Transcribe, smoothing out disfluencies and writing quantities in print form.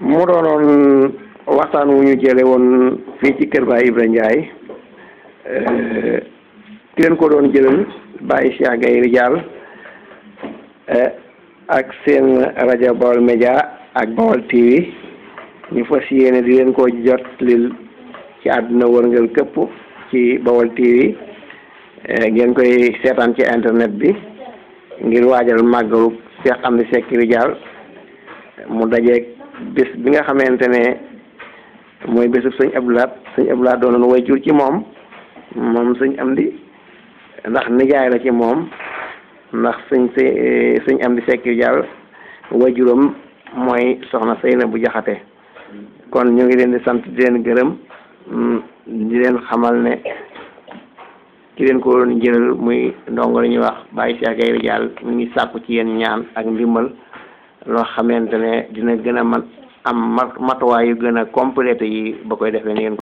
mu doonoon waxtaan wu ñu jële woon fii ci kër Baye Ibra Ndiaye ki leen ko doon jëlal Baye Cheikh Gaye Ridial ak seen rajo Baol Média ak Baol TV ñu fas yéene di leen ko jot lil ci àdduna wërngal këpp ci Baol TV ngeen koy seetaan ci internet bi ngir waajal màggalu Cheikh Amdy Seck Ridial mu dajeeg bés bi nga xamante ne mooy bésu sëñ Abdou Lahad doonoon way jur ci moom sëñ Amdy ndax nijaay la ci moom ndax sëñ Amdy Seck Ridial way juram mooy soxna Seynabou Jaxate kon ñu ngi leen di sant di leen gërëm di leen xamal ne ki leen ko doon jëlal muy ndongo la ñuy wax Baye Cheikh Gaye Ridial mu ngi sàkku ci yéen ñaan ak ndimbal loo xamante ne dina gën a am matuwaay yu gën a complété yi ba koy defee ni ngeen